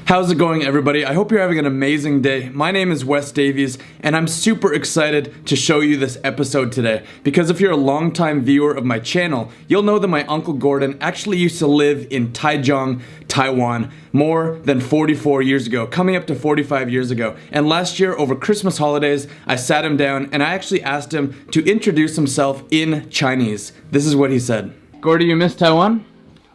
How's it going, everybody? I hope you're having an amazing day. My name is Wes Davies, and I'm super excited to show you this episode today. Because if you're a longtime viewer of my channel, you'll know that my Uncle Gordon actually used to live in Taichung, Taiwan, more than 44 years ago, coming up to 45 years ago. And last year, over Christmas holidays, I sat him down and I actually asked him to introduce himself in Chinese. This is what he said. Gordy, you miss Taiwan?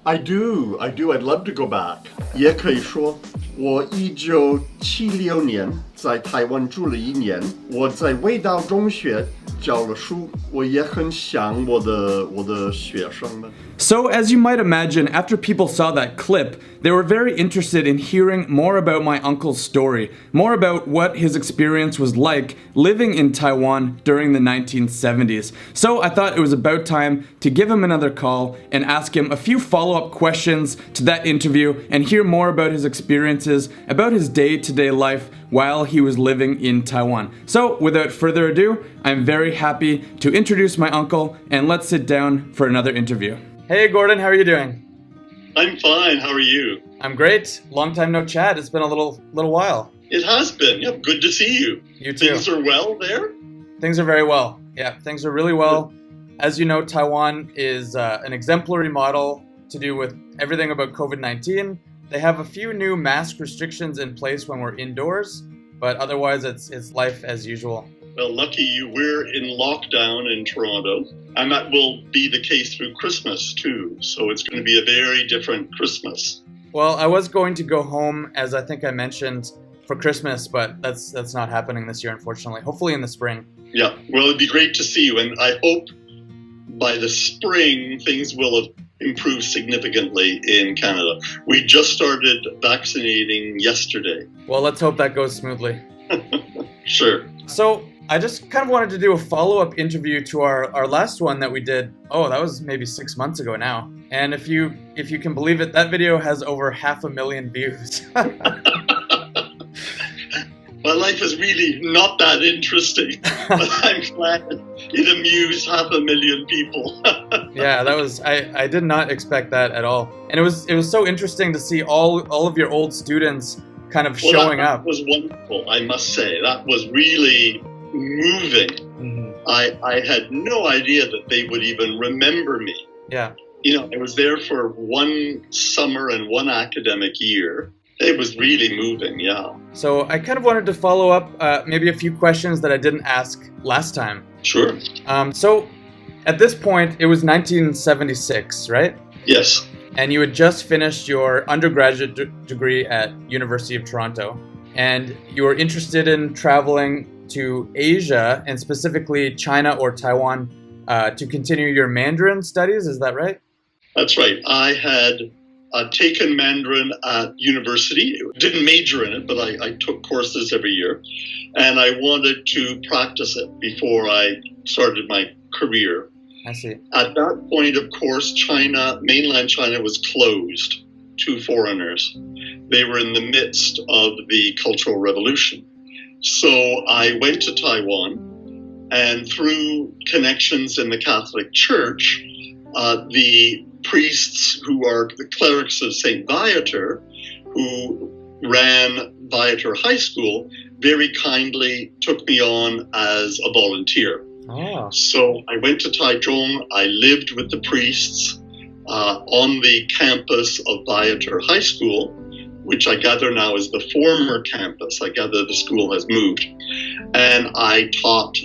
I do. I'd love to go back. 也可以说我1976年在台湾住了1年，我在味道中学教了书，我也很想我的学生们。 So, as you might imagine, after people saw that clip, they were very interested in hearing more about my uncle's story, more about what his experience was like living in Taiwan during the 1970s. So I thought it was about time to give him another call and ask him a few follow-up questions to that interview and hear more about his experiences, about his day-to-day life while he was living in Taiwan. So, without further ado, I'm very happy to introduce my uncle, and let's sit down for another interview. Hey Gordon, how are you doing? I'm fine. How are you? I'm great. Long time no chat. It's been a little while. It has been. Yep. Good to see you. You too. Things are well there? Things are very well. Yeah, things are really well. As you know, Taiwan is an exemplary model to do with everything about COVID-19. They have a few new mask restrictions in place when we're indoors, but otherwise it's life as usual. Well, lucky you. We're in lockdown in Toronto, and that will be the case through Christmas too. So it's going to be a very different Christmas. Well, I was going to go home, as I think I mentioned, for Christmas, but that's not happening this year, unfortunately. Hopefully in the spring. Yeah. Well, it'd be great to see you, and I hope by the spring things will have improved significantly in Canada. We just started vaccinating yesterday. Well, let's hope that goes smoothly. Sure. So I just kind of wanted to do a follow-up interview to our last one that we did. Oh, that was maybe 6 months ago now. And if you can believe it, that video has over 500,000 views. My life is really not that interesting, but I'm glad it amused 500,000 people. Yeah, that was I did not expect that at all. And it was so interesting to see all of your old students kind of showing up. That was wonderful, I must say. That was really moving. Mm-hmm. I had no idea that they would even remember me. Yeah. You know, I was there for one summer and one academic year. It was really moving, yeah. So I kind of wanted to follow up maybe a few questions that I didn't ask last time. Sure. So at this point, it was 1976, right? Yes. And you had just finished your undergraduate degree at University of Toronto. And you were interested in traveling to Asia, and specifically China or Taiwan, to continue your Mandarin studies, is that right? That's right. I had taken Mandarin at university. Didn't major in it, but I took courses every year. And I wanted to practice it before I started my career. I see. At that point, of course, mainland China was closed to foreigners. They were in the midst of the Cultural Revolution. So I went to Taiwan, and through connections in the Catholic Church, the priests who are the clerics of St. Viator, who ran Viator High School, very kindly took me on as a volunteer. Oh. So I went to Taichung. I lived with the priests on the campus of Viator High School, which I gather now is the former campus. I gather the school has moved. And I taught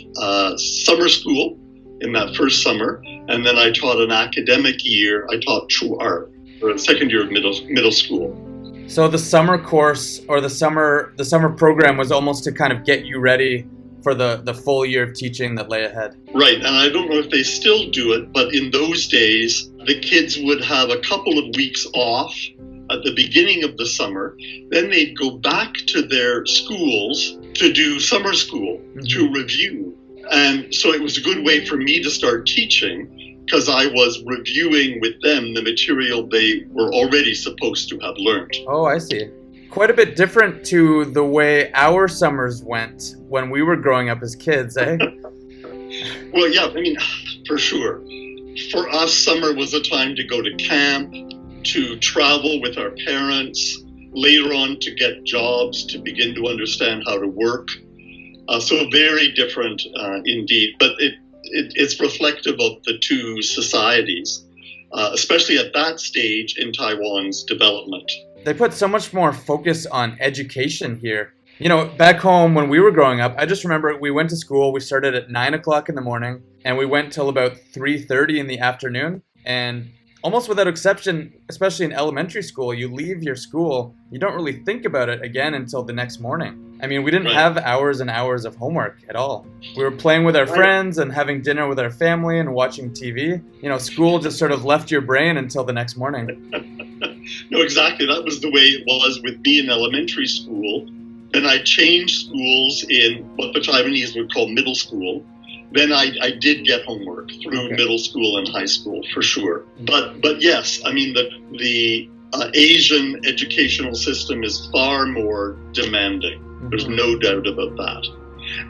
summer school in that first summer, and then I taught an academic year. I taught 初二, or the second year of middle school. So the summer course or the summer program was almost to kind of get you ready for the full year of teaching that lay ahead. Right, and I don't know if they still do it, but in those days, the kids would have a couple of weeks off at the beginning of the summer. Then they'd go back to their schools to do summer school, to review. And so it was a good way for me to start teaching, because I was reviewing with them the material they were already supposed to have learned. Oh, I see. Quite a bit different to the way our summers went when we were growing up as kids, eh? Well, yeah, I mean, for sure. For us, summer was a time to go to camp, to travel with our parents, later on to get jobs, to begin to understand how to work. So very different indeed, but it's reflective of the two societies, especially at that stage in Taiwan's development. They put so much more focus on education here. You know, back home when we were growing up, I just remember we went to school, we started at 9 o'clock in the morning, and we went till about 3:30 in the afternoon, and almost without exception, especially in elementary school, you leave your school, you don't really think about it again until the next morning. I mean, we didn't have hours and hours of homework at all. We were playing with our friends and having dinner with our family and watching TV. You know, school just sort of left your brain until the next morning. No, exactly. That was the way it was with me in elementary school. Then I changed schools in what the Taiwanese would call middle school. Then I did get homework through middle school and high school for sure. But yes, I mean the Asian educational system is far more demanding. There's no doubt about that.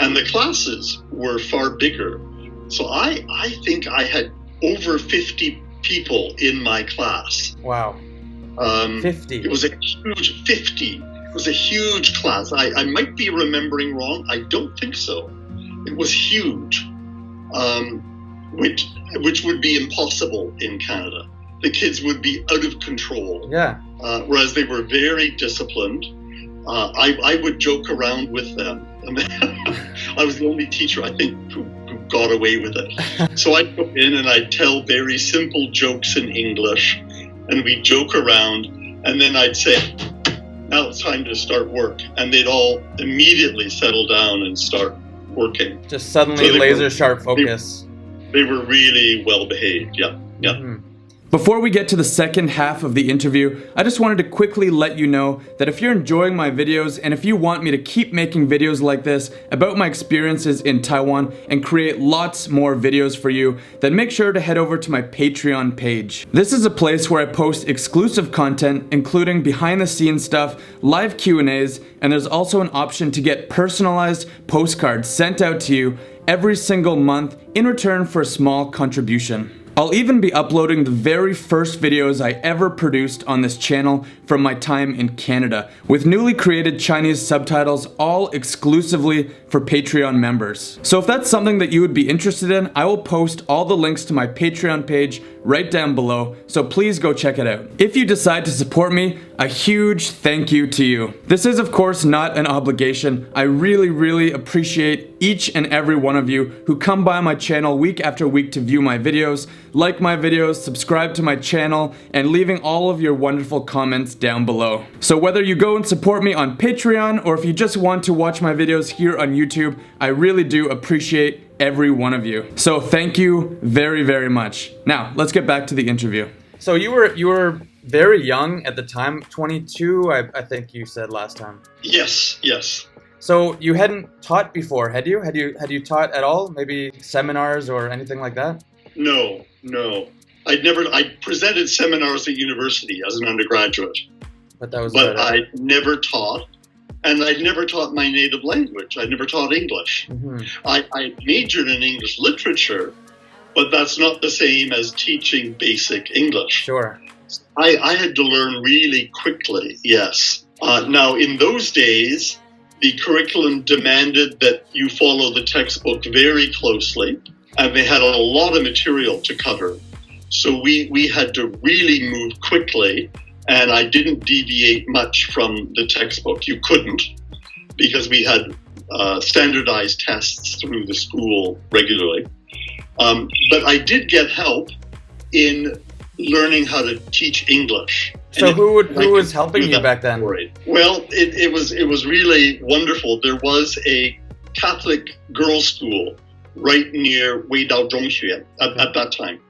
And the classes were far bigger. So I think I had over 50 people in my class. Wow. 50. It was a huge 50. It was a huge class. I might be remembering wrong. I don't think so. It was huge, which would be impossible in Canada. The kids would be out of control. Yeah. Whereas they were very disciplined. I would joke around with them. I was the only teacher, I think, who got away with it. So I'd go in and I'd tell very simple jokes in English, and we'd joke around, and then I'd say, now it's time to start work. And they'd all immediately settle down and start working. Just suddenly laser sharp focus. They were really well behaved, yeah. Mm-hmm. Before we get to the second half of the interview, I just wanted to quickly let you know that if you're enjoying my videos and if you want me to keep making videos like this about my experiences in Taiwan and create lots more videos for you, then make sure to head over to my Patreon page. This is a place where I post exclusive content, including behind the scenes stuff, live Q&As, and there's also an option to get personalized postcards sent out to you every single month in return for a small contribution. I'll even be uploading the very first videos I ever produced on this channel from my time in Canada, with newly created Chinese subtitles all exclusively for Patreon members. So if that's something that you would be interested in, I will post all the links to my Patreon page right down below, so please go check it out. If you decide to support me, a huge thank you to you. This is of course not an obligation. I really appreciate each and every one of you who come by my channel week after week to view my videos, like my videos, subscribe to my channel, and leaving all of your wonderful comments down below. So whether you go and support me on Patreon or if you just want to watch my videos here on YouTube, I really do appreciate every one of you. So thank you very much. Now, let's get back to the interview. So you were very young at the time, 22, I think you said last time. Yes. So you hadn't taught before, had you? Had you taught at all? Maybe seminars or anything like that? No. I presented seminars at university as an undergraduate. But I never taught, and I'd never taught my native language. I never taught English. Mm-hmm. I majored in English literature, but that's not the same as teaching basic English. Sure. I had to learn really quickly, yes. Now, in those days, the curriculum demanded that you follow the textbook very closely, and they had a lot of material to cover. So we had to really move quickly, and I didn't deviate much from the textbook. You couldn't, because we had standardized tests through the school regularly. But I did get help in learning how to teach English. So who was helping you back then? Well, it was really wonderful. There was a Catholic girls' school right near Weidao Zhongxue at that time.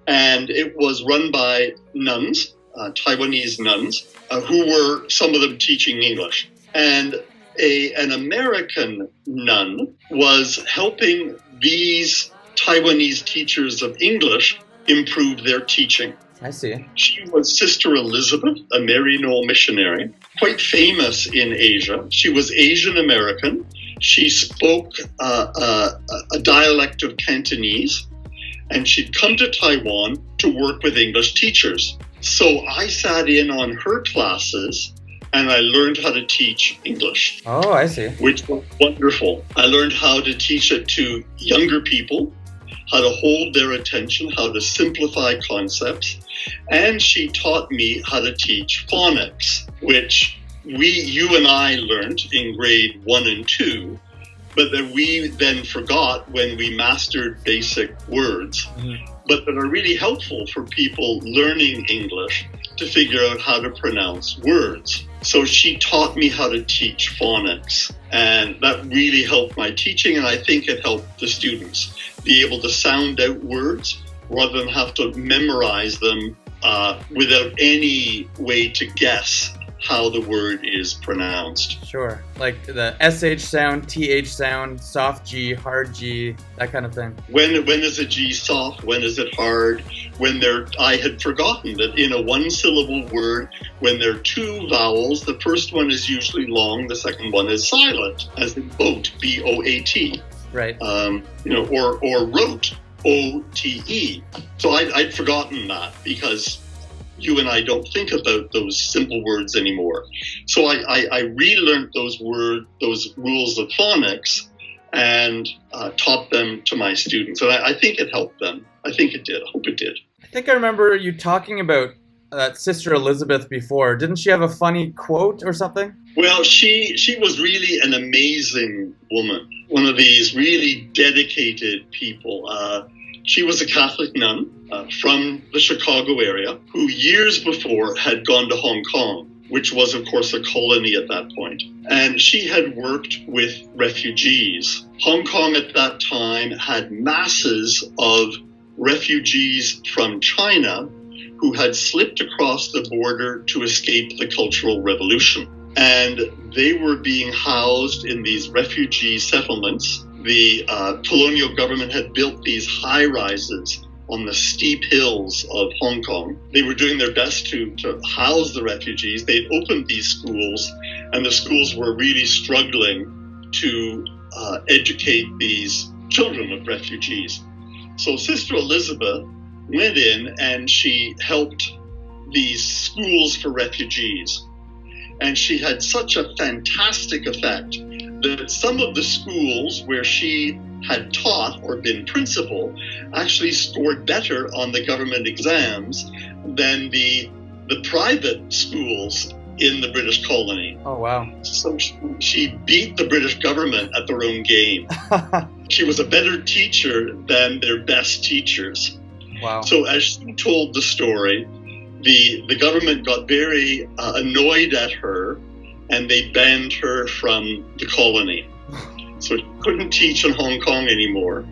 And it was run by nuns, Taiwanese nuns, who were some of them teaching English. And an American nun was helping these Taiwanese teachers of English improve their teaching. I see. She was Sister Elizabeth, a Maryknoll missionary, quite famous in Asia. She was Asian American. She spoke a dialect of Cantonese, and she'd come to Taiwan to work with English teachers. So I sat in on her classes, and I learned how to teach English. Oh, I see. Which was wonderful. I learned how to teach it to younger people, how to hold their attention, how to simplify concepts, and she taught me how to teach phonics, which you and I learned in grade 1 and 2, but that we then forgot when we mastered basic words, but that are really helpful for people learning English to figure out how to pronounce words. So she taught me how to teach phonics, and that really helped my teaching, and I think it helped the students be able to sound out words rather than have to memorize them without any way to guess how the word is pronounced. Sure, like the SH sound, TH sound, soft G, hard G, that kind of thing. When is a G soft? When is it hard? I had forgotten that in a one-syllable word, when there are two vowels, the first one is usually long, the second one is silent, as in boat, B-O-A-T. Right. Or wrote, O-T-E. So I'd forgotten that because you and I don't think about those simple words anymore. So I relearned those rules of phonics and taught them to my students. And I think it helped them. I think it did. I hope it did. I think I remember you talking about Sister Elizabeth before. Didn't she have a funny quote or something? Well, she was really an amazing woman. One of these really dedicated people. She was a Catholic nun from the Chicago area who years before had gone to Hong Kong, which was, of course, a colony at that point. And she had worked with refugees. Hong Kong at that time had masses of refugees from China who had slipped across the border to escape the Cultural Revolution. And they were being housed in these refugee settlements. The colonial government had built these high-rises on the steep hills of Hong Kong. They were doing their best to house the refugees. They'd opened these schools, and the schools were really struggling to educate these children of refugees. So Sister Elizabeth went in and she helped these schools for refugees. And she had such a fantastic effect that some of the schools where she had taught or been principal actually scored better on the government exams than the private schools in the British colony. Oh, wow. So she beat the British government at their own game. She was a better teacher than their best teachers. Wow. So as she told the story, the government got very annoyed at her, and they banned her from the colony. So she couldn't teach in Hong Kong anymore,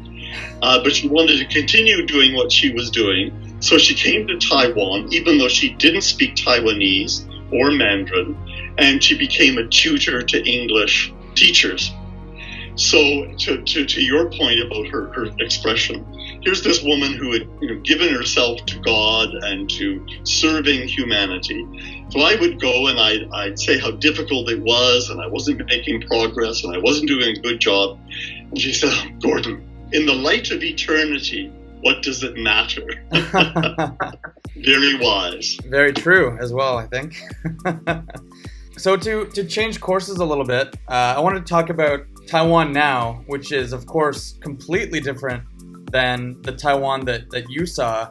but she wanted to continue doing what she was doing. So she came to Taiwan, even though she didn't speak Taiwanese or Mandarin, and she became a tutor to English teachers. So to your point about her expression, here's this woman who had given herself to God and to serving humanity. So I would go and I'd say how difficult it was, and I wasn't making progress, and I wasn't doing a good job. And she said, "Oh, Gordon, in the light of eternity, what does it matter?" Very wise. Very true as well, I think. So to change courses a little bit, I wanted to talk about Taiwan Now, which is, of course, completely different than the Taiwan that you saw,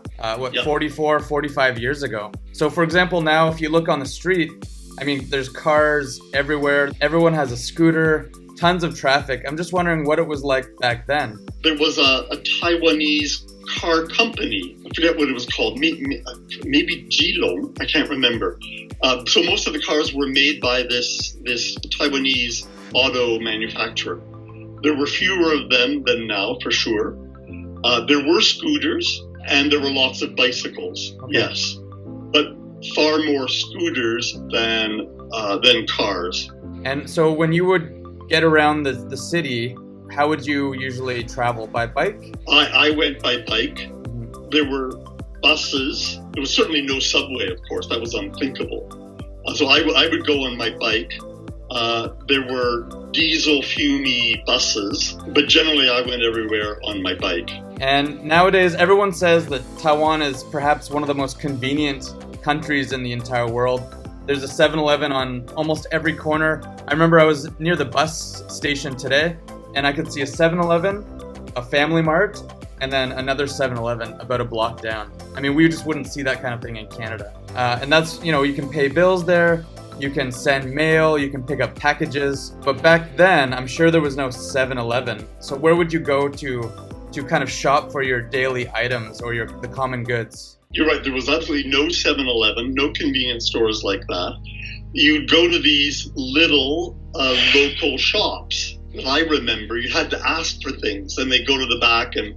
44, 45 years ago. So, for example, now if you look on the street, I mean, there's cars everywhere. Everyone has a scooter, tons of traffic. I'm just wondering what it was like back then. There was a Taiwanese car company. I forget what it was called. Maybe Jilong. I can't remember. So most of the cars were made by this Taiwanese auto manufacturer. There were fewer of them than now, for sure. There were scooters and there were lots of bicycles. Okay. Yes, but far more scooters than cars. And so when you would get around the city, how would you usually travel? By bike? I went by bike. Mm-hmm. There were buses. There was certainly no subway, of course. That was unthinkable. So I would go on my bike. There were diesel fumey buses, but generally I went everywhere on my bike. And nowadays everyone says that Taiwan is perhaps one of the most convenient countries in the entire world. There's a 7-Eleven on almost every corner. I remember I was near the bus station today, and I could see a 7-Eleven, a Family Mart, and then another 7-Eleven about a block down. I mean, we just wouldn't see that kind of thing in Canada. And that's, you can pay bills there, you can send mail, you can pick up packages. But back then, I'm sure there was no 7-Eleven. So where would you go to kind of shop for your daily items or the common goods? You're right, there was absolutely no 7-Eleven, no convenience stores like that. You'd go to these little local shops. I remember you had to ask for things, and they'd go to the back and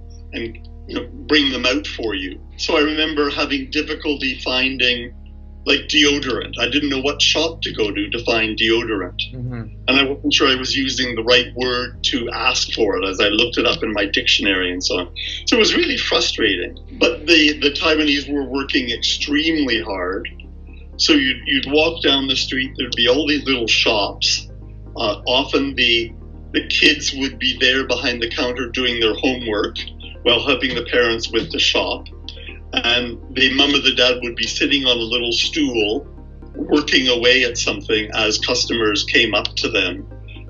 bring them out for you. So I remember having difficulty finding deodorant. I didn't know what shop to go to find deodorant. Mm-hmm. And I wasn't sure I was using the right word to ask for it as I looked it up in my dictionary and so on. So it was really frustrating. But the Taiwanese were working extremely hard. So you'd walk down the street, there'd be all these little shops. Often the kids would be there behind the counter doing their homework while helping the parents with the shop. And the mom or the dad would be sitting on a little stool working away at something as customers came up to them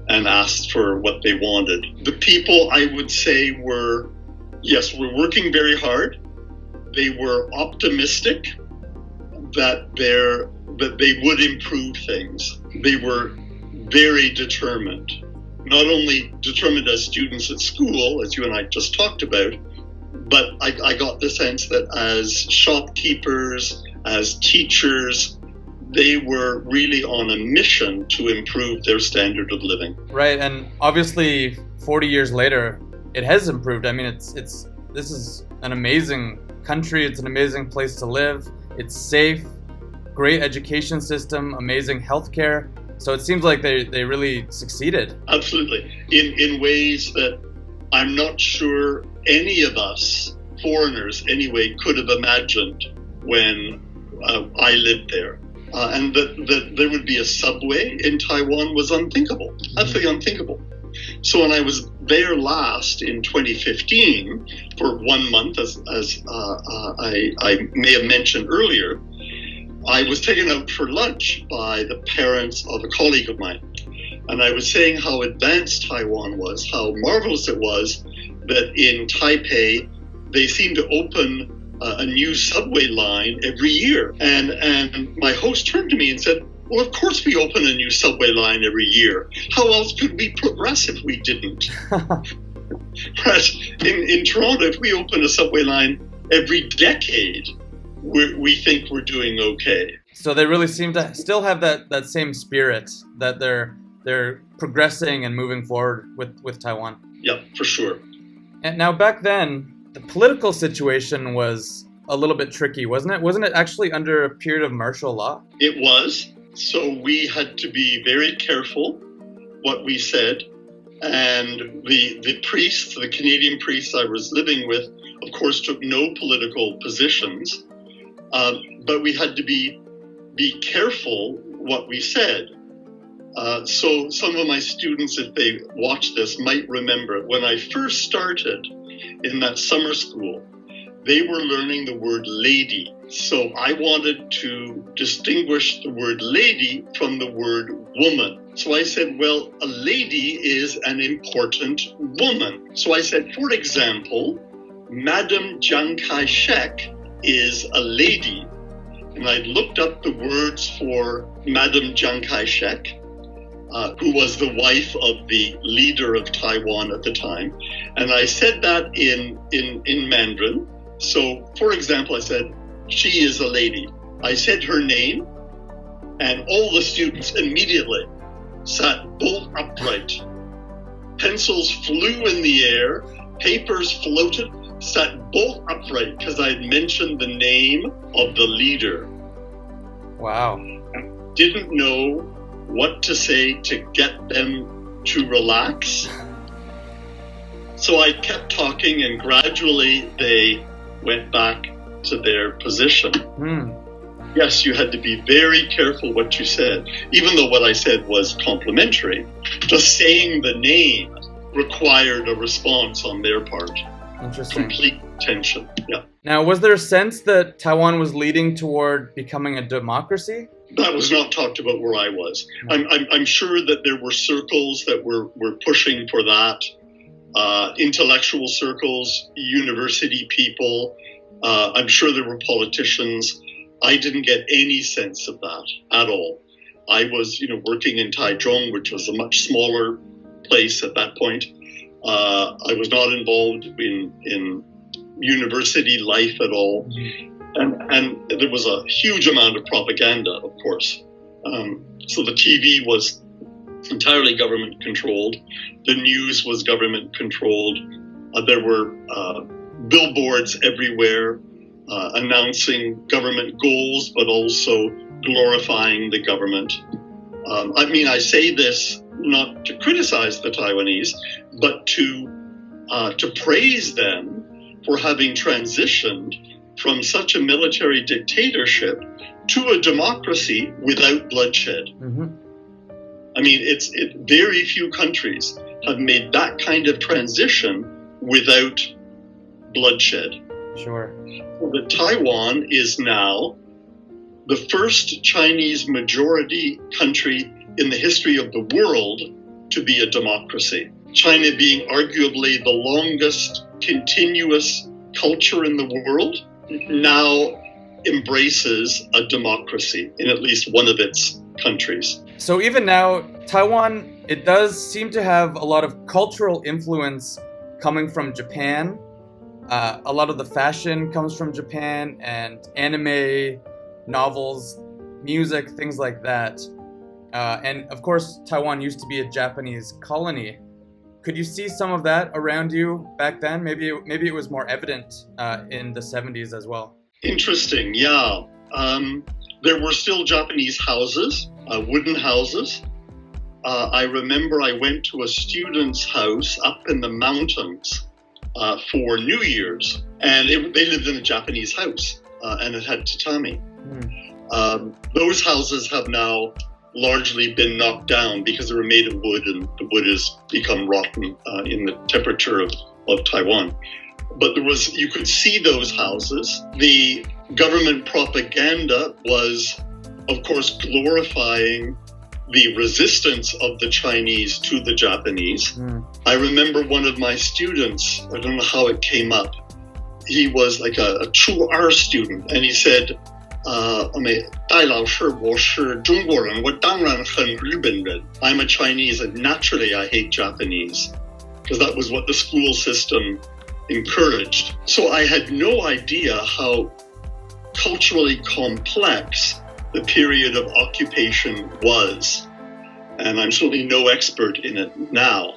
and asked for what they wanted. The people, I would say, were working very hard. They were optimistic that they would improve things. They were very determined. Not only determined as students at school, as you and I just talked about, but I got the sense that as shopkeepers, as teachers, they were really on a mission to improve their standard of living. Right, and obviously 40 years later, it has improved. I mean, this is an amazing country. It's an amazing place to live. It's safe, great education system, amazing healthcare. So it seems like they really succeeded. Absolutely, in ways that I'm not sure any of us, foreigners anyway, could have imagined when I lived there. And that there would be a subway in Taiwan was unthinkable, absolutely unthinkable. So when I was there last in 2015 for 1 month, as I may have mentioned earlier, I was taken out for lunch by the parents of a colleague of mine. And I was saying how advanced Taiwan was, how marvelous it was that in Taipei, they seem to open a new subway line every year. And my host turned to me and said, well, of course we open a new subway line every year. How else could we progress if we didn't? But in Toronto, if we open a subway line every decade, we think we're doing okay. So they really seem to still have that same spirit, that they're progressing and moving forward with Taiwan. Yeah, for sure. And now back then, the political situation was a little bit tricky, wasn't it? Wasn't it actually under a period of martial law? It was. So we had to be very careful what we said. And the priests, the Canadian priests I was living with, of course, took no political positions. But we had to be careful what we said. So some of my students, if they watch this, might remember when I first started in that summer school, they were learning the word lady. So I wanted to distinguish the word lady from the word woman. So I said, well, a lady is an important woman. So I said, for example, Madam Chiang Kai-shek is a lady. And I looked up the words for Madam Chiang Kai-shek, who was the wife of the leader of Taiwan at the time. And I said that in Mandarin. So, for example, I said, she is a lady. I said her name, and all the students immediately sat bolt upright. Pencils flew in the air, papers floated, sat bolt upright because I had mentioned the name of the leader. Wow. I didn't know what to say to get them to relax. So I kept talking, and gradually they went back to their position. Yes, you had to be very careful what you said, even though what I said was complimentary. Just saying the name required a response on their part. Interesting. Complete tension. Yeah. Now, was there a sense that Taiwan was leading toward becoming a democracy? That was not talked about where I was. I'm sure that there were circles that were pushing for that. Intellectual circles, university people. I'm sure there were politicians. I didn't get any sense of that at all. I was, working in Taichung, which was a much smaller place at that point. I was not involved in university life at all. And there was a huge amount of propaganda, of course. So the TV was entirely government controlled. The news was government controlled. There were billboards everywhere announcing government goals, but also glorifying the government. I say this not to criticize the Taiwanese, but to praise them for having transitioned from such a military dictatorship to a democracy without bloodshed. Mm-hmm. Very few countries have made that kind of transition without bloodshed. Sure. That Taiwan is now the first Chinese majority country in the history of the world to be a democracy. China being arguably the longest continuous culture in the world, now embraces a democracy in at least one of its countries. So even now, Taiwan, it does seem to have a lot of cultural influence coming from Japan. A lot of the fashion comes from Japan, and anime, novels, music, things like that. And of course, Taiwan used to be a Japanese colony. Could you see some of that around you back then? Maybe it was more evident in the 70s as well. Interesting, yeah. There were still Japanese houses, wooden houses. I remember I went to a student's house up in the mountains for New Year's, and they lived in a Japanese house, and it had tatami. Those houses have now largely been knocked down because they were made of wood, and the wood has become rotten in the temperature of Taiwan. But you could see those houses. The government propaganda was, of course, glorifying the resistance of the Chinese to the Japanese. I remember one of my students, I don't know how it came up, he was like a true art student, and he said, 戴老师我是中国人我当然恨日本人 I'm a Chinese and naturally I hate Japanese, because that was what the school system encouraged. So I had no idea how culturally complex the period of occupation was, and I'm certainly no expert in it now.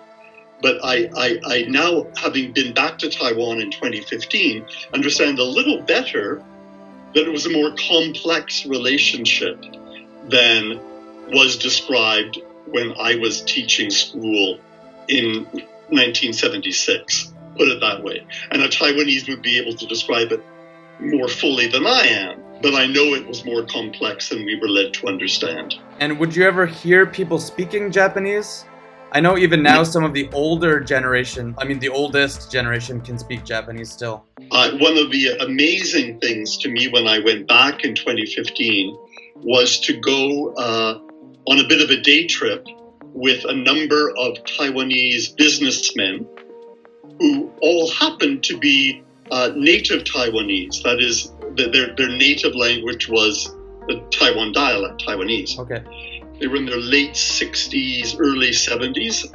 But I now, having been back to Taiwan in 2015, understand a little better that it was a more complex relationship than was described when I was teaching school in 1976, put it that way. And a Taiwanese would be able to describe it more fully than I am, but I know it was more complex than we were led to understand. And would you ever hear people speaking Japanese? I know even now some of the older generation, the oldest generation can speak Japanese still. One of the amazing things to me when I went back in 2015 was to go on a bit of a day trip with a number of Taiwanese businessmen who all happened to be native Taiwanese. That is, their native language was the Taiwan dialect, Taiwanese. Okay. They were in their late 60s, early 70s.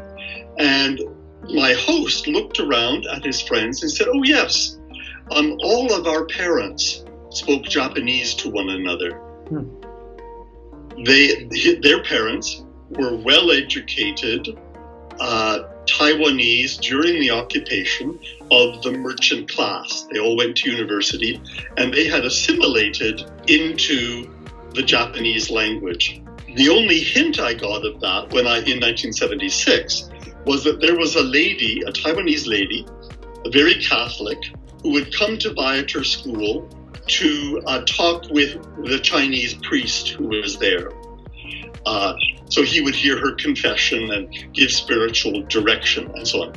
And my host looked around at his friends and said, oh, yes, all of our parents spoke Japanese to one another. Their parents were well-educated Taiwanese during the occupation of the merchant class. They all went to university, and they had assimilated into the Japanese language. The only hint I got of that in 1976 was that there was a lady, a Taiwanese lady, a very Catholic, who would come to Viator School to talk with the Chinese priest who was there. So he would hear her confession and give spiritual direction and so on.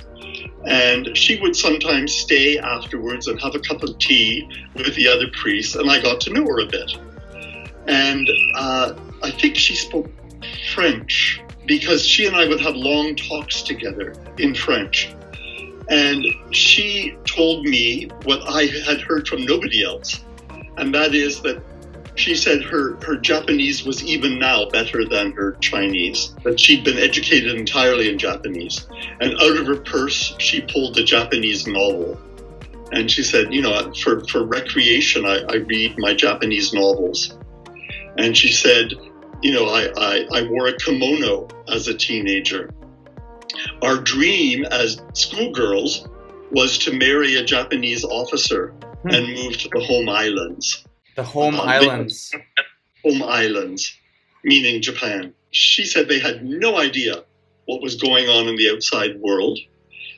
And she would sometimes stay afterwards and have a cup of tea with the other priests, and I got to know her a bit. And I think she spoke French, because she and I would have long talks together in French. And she told me what I had heard from nobody else, and that is that she said her Japanese was even now better than her Chinese, that she'd been educated entirely in Japanese. And out of her purse, she pulled a Japanese novel. And she said, you know, for recreation, I read my Japanese novels. And she said, you know, I wore a kimono as a teenager. Our dream as schoolgirls was to marry a Japanese officer and move to the home islands. The home islands. Home islands, meaning Japan. She said they had no idea what was going on in the outside world.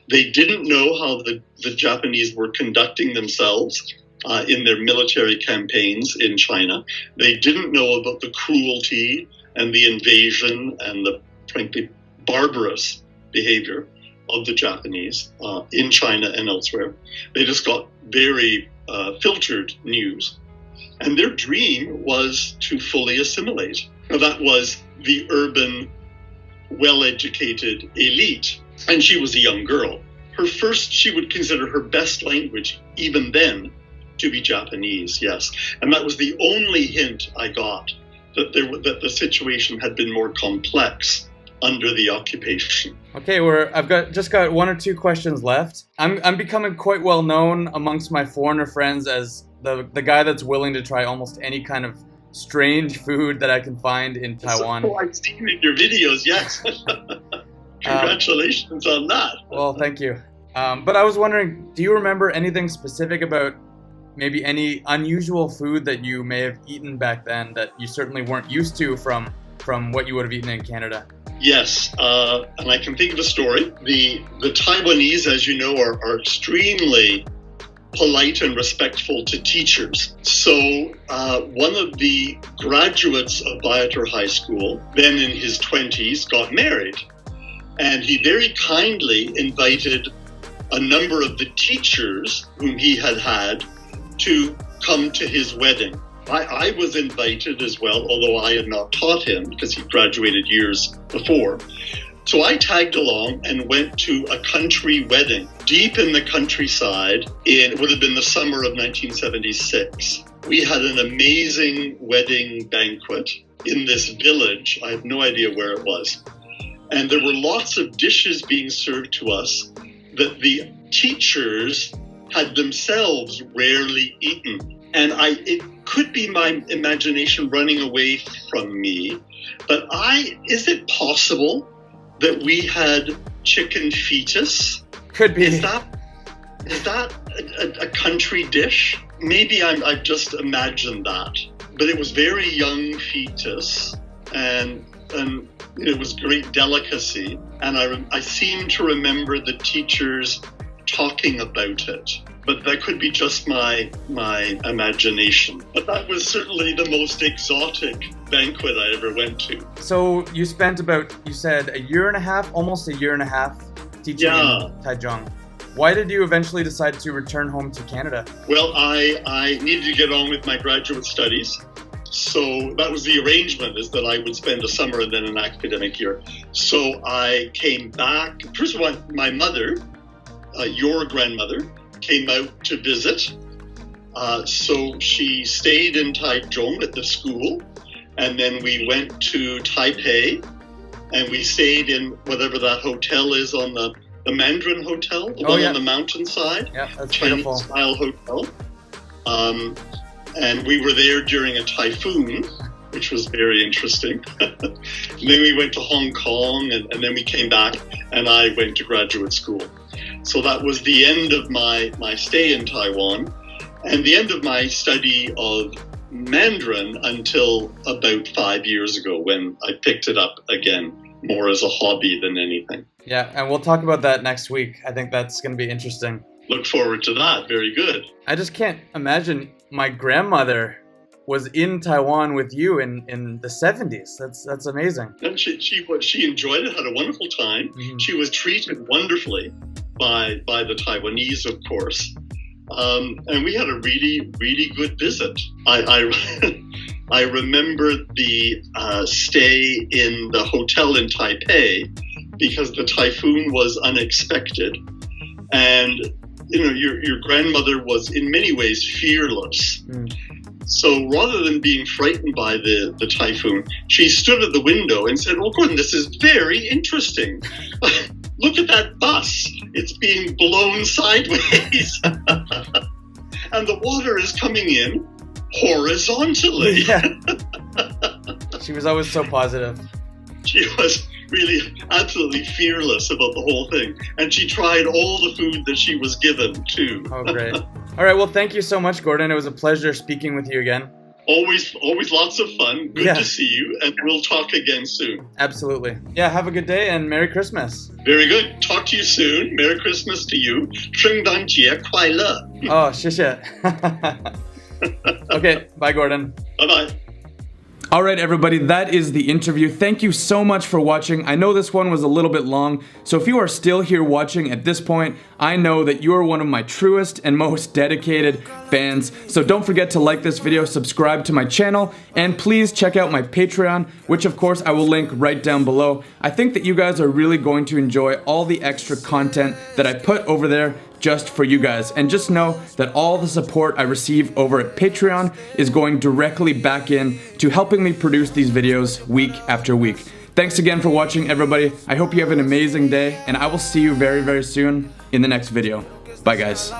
They didn't know how the Japanese were conducting themselves in their military campaigns in China. They didn't know about the cruelty and the invasion and the, frankly, barbarous behavior of the Japanese in China and elsewhere. They just got very filtered news. And their dream was to fully assimilate. Now, that was the urban, well-educated elite. And she was a young girl. She would consider her best language, even then, to be Japanese, yes. And that was the only hint I got that the situation had been more complex under the occupation. Okay, I've just got one or two questions left. I'm becoming quite well known amongst my foreigner friends as the guy that's willing to try almost any kind of strange food that I can find in Taiwan. Oh, I've seen in your videos, yes. Congratulations on that. Well, thank you. But I was wondering, do you remember anything specific about maybe any unusual food that you may have eaten back then that you certainly weren't used to from what you would have eaten in Canada? Yes, and I can think of a story. The Taiwanese, as you know, are extremely polite and respectful to teachers. So one of the graduates of Viator High School, then in his 20s, got married. And he very kindly invited a number of the teachers whom he had to come to his wedding. I was invited as well, although I had not taught him because he graduated years before. So I tagged along and went to a country wedding deep in the countryside. It would have been the summer of 1976. We had an amazing wedding banquet in this village. I have no idea where it was. And there were lots of dishes being served to us that the teachers had themselves rarely eaten. And it could be my imagination running away from me, but is it possible that we had chicken fetus? Could be. Is that a country dish? Maybe I've just imagined that. But it was very young fetus, and it was great delicacy. And I seem to remember the teachers talking about it. But that could be just my imagination. But that was certainly the most exotic banquet I ever went to. So you spent you said almost a year and a half teaching in Taichung. Why did you eventually decide to return home to Canada? Well, I needed to get on with my graduate studies. So that was the arrangement, is that I would spend a summer and then an academic year. So I came back. First of all, my mother, your grandmother, came out to visit. So she stayed in Taichung at the school, and then we went to Taipei, and we stayed in whatever that hotel is on the Mandarin Hotel, the one on the mountainside. Yeah, that's beautiful. Chinese-style hotel. And we were there during a typhoon, which was very interesting. And then we went to Hong Kong, and then we came back, and I went to graduate school. So that was the end of my stay in Taiwan, and the end of my study of Mandarin until about 5 years ago, when I picked it up again, more as a hobby than anything. Yeah, and we'll talk about that next week. I think that's going to be interesting. Look forward to that. Very good. I just can't imagine my grandmother was in Taiwan with you in the 70s. That's amazing. And she enjoyed it, had a wonderful time. Mm-hmm. She was treated wonderfully. by the Taiwanese, of course. And we had a really, really good visit. I remember the stay in the hotel in Taipei because the typhoon was unexpected. And, your grandmother was in many ways fearless. So rather than being frightened by the typhoon, she stood at the window and said, "Oh, Gordon, this is very interesting. Look at that bus. It's being blown sideways. And the water is coming in horizontally." Yeah. She was always so positive. She was really absolutely fearless about the whole thing. And she tried all the food that she was given, too. Oh, great. All right, well, thank you so much, Gordon. It was a pleasure speaking with you again. Always lots of fun. Good to see you, and we'll talk again soon. Absolutely. Yeah, have a good day, and Merry Christmas. Very good. Talk to you soon. Merry Christmas to you. 圣诞节快乐. Oh, 谢谢. Okay, bye, Gordon. Bye-bye. All right, everybody, that is the interview. Thank you so much for watching. I know this one was a little bit long, so if you are still here watching at this point, I know that you are one of my truest and most dedicated fans. So don't forget to like this video, subscribe to my channel, and please check out my Patreon, which of course I will link right down below. I think that you guys are really going to enjoy all the extra content that I put over there just for you guys. And just know that all the support I receive over at Patreon is going directly back in to helping me produce these videos week after week. Thanks again for watching, everybody. I hope you have an amazing day, and I will see you very, very soon in the next video. Bye, guys.